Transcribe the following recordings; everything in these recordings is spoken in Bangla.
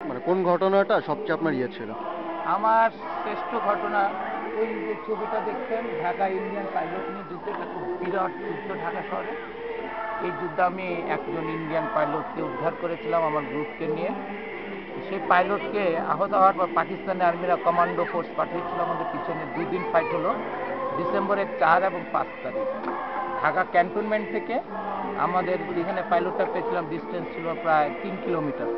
মানে কোন ঘটনাটা সবচেয়ে আপনার ইয়ে ছিল? আমার শ্রেষ্ঠ ঘটনা ওই যে ছবিটা দেখছেন, ঢাকা ইন্ডিয়ান পাইলট নিয়ে যুদ্ধ, একটা খুব বিরাট যুদ্ধ ঢাকা শহরে। এই যুদ্ধে আমি একজন ইন্ডিয়ান পাইলটকে উদ্ধার করেছিলাম আমার গ্রুপকে নিয়ে। সেই পাইলটকে আহত হওয়ার পর পাকিস্তানি আর্মিরা কমান্ডো ফোর্স পাঠিয়েছিল আমাদের পিছনে। 2 দিন ফাইট হলো, ডিসেম্বরের 4 এবং 5 তারিখ। ঢাকা ক্যান্টনমেন্ট থেকে আমাদের যেখানে পাইলটটা পেয়েছিলাম ডিস্টেন্স ছিল প্রায় 3 কিলোমিটার।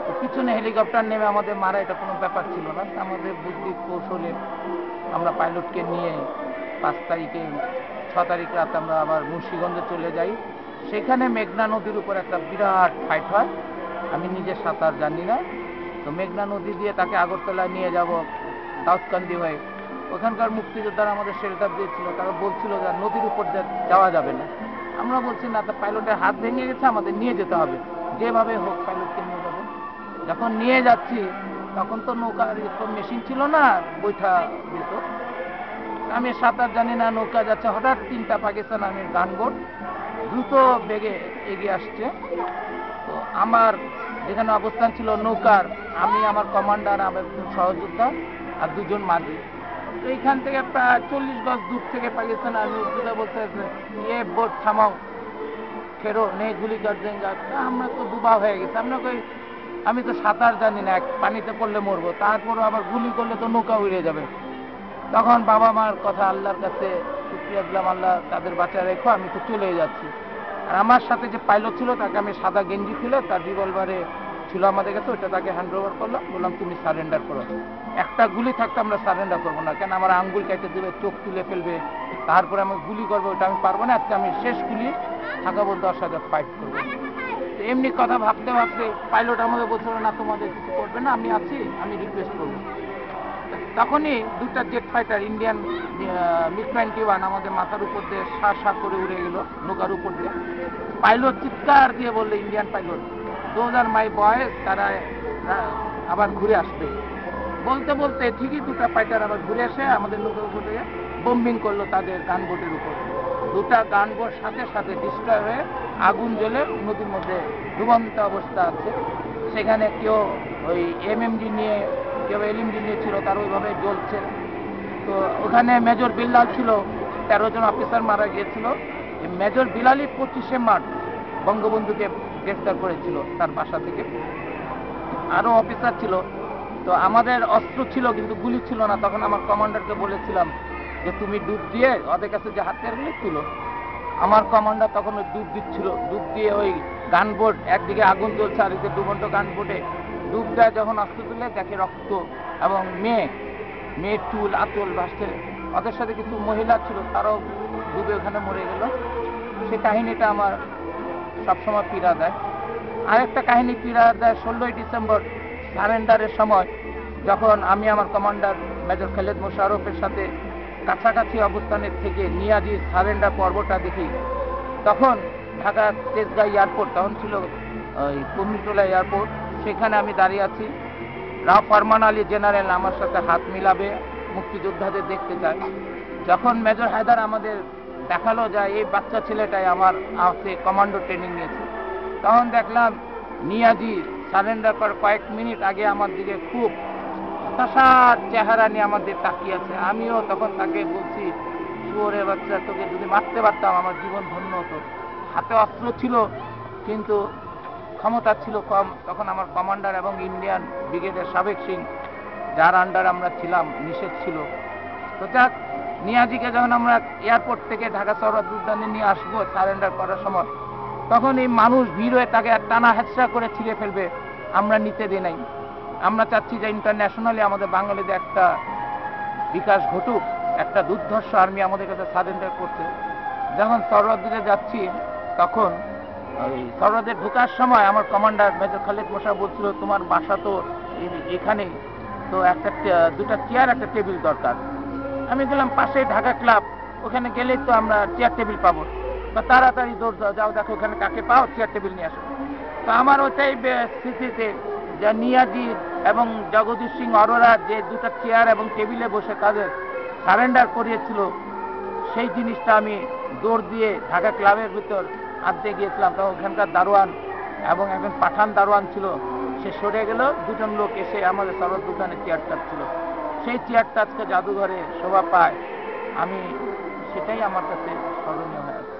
তো পিছনে হেলিকপ্টার নেমে আমাদের মারা এটা কোনো ব্যাপার ছিল না। আমাদের বুদ্ধি কৌশলে আমরা পাইলটকে নিয়ে 5 তারিখে 6 তারিখ রাত আমরা আবার মুন্সিগঞ্জে চলে যাই। সেখানে মেঘনা নদীর উপর একটা বিরাট ফাইট হয়। আমি নিজে সাঁতার জানি না, তো মেঘনা নদী দিয়ে তাকে আগরতলায় নিয়ে যাব দাউদকান্দি হয়ে। ওখানকার মুক্তিযোদ্ধারা আমাদের শেল্টার দিয়েছিল, তারা বলছিল যে নদীর উপর যাওয়া যাবে না। আমরা বলছি না, তো পাইলটের হাত ভেঙে গেছে, আমাদের নিয়ে যেতে হবে, যেভাবে হোক পাইলটকে নিয়ে যাবো। যখন নিয়ে যাচ্ছি তখন তো নৌকার মেশিন ছিল না, বৈঠা যেত। আমি সাঁতার জানি না, নৌকা যাচ্ছে, হঠাৎ 3টা পাকিস্তান আর্মির গানবোট দ্রুত বেগে এগিয়ে আসছে। তো আমার যেখানে অবস্থান ছিল নৌকার, আমি, আমার কমান্ডার, আমার সহযোদ্ধা আর 2জন মাঝি। তো এইখান থেকে প্রায় 40 গজ দূর থেকে পাকিস্তান আর্মি উর্দুতে বলতে এ বোট থামাও, ফেরো নেই গুলি কর দেঙ্গা। আমরা তো ডুবা হয়ে গেছি। আমি তো সাঁতার জানি না, পানিতে পড়লে মরবো, তারপরও আবার গুলি করলে তো নৌকা উড়ে যাবে। তখন বাবা মার কথা, আল্লাহর কাছে শুকরিয়া দিলাম, আল্লাহ তাদের বাঁচায় রেখো, আমি তো চলে যাচ্ছি। আর আমার সাথে যে পাইলট ছিল তাকে আমি সাদা গেঞ্জি খুলে, তার রিভলভারে ছিল আমাদের কাছে, ওইটা তাকে হ্যান্ড ওভার করলাম, বললাম তুমি সারেন্ডার করো। একটা গুলি থাকতে আমরা সারেন্ডার করবো না, কেন আমার আঙ্গুল কেটে দেবে, চোখ তুলে ফেলবে, তারপরে আমি গুলি করবো, ওইটা আমি পারবো না। আজকে আমি শেষ গুলি থাকা বলতে ওর সাথে ফাইট করবো। এমনি কথা ভাবতে ভাবতে পাইলট আমাকে বলছিল, না তোমাদের কিছু করবে না, আমি আছি, আমি রিকোয়েস্ট করবো। তখনই 2টা জেট ফাইটার ইন্ডিয়ান MiG-21 আমাদের মাথার উপর দিয়ে সা করে উড়ে গেল নৌকার উপর দিয়ে। পাইলট চিৎকার দিয়ে বললো, Indian pilot, those are my boys, তারা আবার ঘুরে আসবে। বলতে বলতে ঠিকই 2টা ফাইটার আবার ঘুরে এসে আমাদের নৌকার উপর দিয়ে বোম্বিং করলো তাদের গানবোটের উপর। 2টা গানবোট সাথে সাথে ডিস্ট্রয় হয়ে আগুন জ্বলে নদীর মধ্যে ডুবন্ত অবস্থা আছে। সেখানে কেউ ওই MMG নিয়ে, কেউ LMG নিয়ে ছিল, তার ওইভাবে জ্বলছে। তো ওখানে মেজর বিল্লাল ছিল, 13 জন অফিসার মারা গিয়েছিল। মেজর বিলালই 25শে মার্চ বঙ্গবন্ধুকে গ্রেফতার করেছিল তার বাসা থেকে। আরও অফিসার ছিল। তো আমাদের অস্ত্র ছিল কিন্তু গুলি ছিল না। তখন আমার কমান্ডারকে বলেছিলাম যে তুমি ডুব দিয়ে ওদের কাছে যে হাতিয়ারগুলি তুলো। আমার কমান্ডার তখন ওই ডুব দিচ্ছিল, ডুব দিয়ে ওই গানবোট, একদিকে আগুন জ্বলছে আর এদিকে ডুবন্ত গানবোটে ডুব দেয়, যখন অস্ত্র তুলে দেখে রক্ত এবং মেয়ের চুল আঁচল ভাসছে। ওদের সাথে কিছু মহিলা ছিল, তারাও ডুবে ওখানে মরে গেল। সে কাহিনীটা আমার সবসময় পীড়া দেয়। আরেকটা কাহিনী পীড়া দেয় 16ই ডিসেম্বর সারেন্ডারের সময়, যখন আমি আমার কমান্ডার মেজর খালেদ মোশাররফের সাথে কাছাকাছি অবস্থানের থেকে নিয়াজির সারেন্ডার পর্বটা দেখি। তখন ঢাকা তেজগাঁ এয়ারপোর্ট, তখন ছিল ওই কুমিরটোলা এয়ারপোর্ট, সেখানে আমি দাঁড়িয়ে আছি। রাও ফরমান আলী জেনারেল আমার সাথে হাত মিলাবে, মুক্তিযোদ্ধাদের দেখতে চায়। যখন মেজর হায়দার আমাদের দেখালো যায় এই বাচ্চা ছেলেটাই আমার হাতে কমান্ডো ট্রেনিং নিয়েছে, তখন দেখলাম নিয়াজি সারেন্ডার করার কয়েক মিনিট আগে আমার দিকে খুব হতাশার চেহারা নিয়ে আমাদের তাকিয়ে আছে। আমিও তখন তাকে বলছি, শুয়োরের বাচ্চা, তোকে যদি মারতে পারতাম আমার জীবন ধন্য হতো। হাতে অস্ত্র ছিল কিন্তু ক্ষমতা ছিল কম। তখন আমার কমান্ডার এবং ইন্ডিয়ান ব্রিগেডের সাবেক সিং, যার আন্ডার আমরা ছিলাম, নিষেধ ছিল। তো যাক, নিয়াজিকে যখন আমরা এয়ারপোর্ট থেকে ঢাকা সরওয়ার্দী উদ্যানে নিয়ে আসবো সারেন্ডার করার সময়, তখন এই মানুষ ভিড় হয়ে তাকে টানা হেঁচড়া করে ছিঁড়ে ফেলবে, আমরা নিতে দিই নাই। আমরা চাচ্ছি যে ইন্টারন্যাশনালি আমাদের বাঙালিদের একটা বিকাশ ঘটুক, একটা দুর্ধর্ষ আর্মি আমাদের কাছে সারেন্ডার করছে। যখন সরওয়ার্দীতে যাচ্ছি, তখন ওই সরওয়ার্দে ঢোকার সময় আমার কমান্ডার মেজর খালেদ মোশাররফ বলছিল, তোমার বাসা তো এখানে, তো একটা 2টা চেয়ার একটা টেবিল দরকার। আমি গেলাম পাশে ঢাকা ক্লাব, ওখানে গেলেই তো আমরা চেয়ার টেবিল পাবো। বা তাড়াতাড়ি দৌড় যাও, দেখো ওখানে কাকে পাও, চেয়ার টেবিল নিয়ে আসো। তো আমার ওটাই স্মৃতিতে, যা নিয়াজি এবং জগদীশ সিং অরোরা যে 2টা চেয়ার এবং টেবিলে বসে তাদের সারেন্ডার করিয়েছিল, সেই জিনিসটা আমি দৌড় দিয়ে ঢাকা ক্লাবের ভিতর আনতে গিয়েছিলাম। তখন ওখানকার দারোয়ান এবং একজন পাঠান দারোয়ান ছিল, সে সরে গেল, দুজন লোক এসে আমাদের সালোয়ার দোকানে চেয়ারটা ছিল, সেই চেয়ারটা আজকে জাদুঘরে শোভা পায়। আমি সেটাই আমার কাছে স্মরণীয় হয়ে আছে।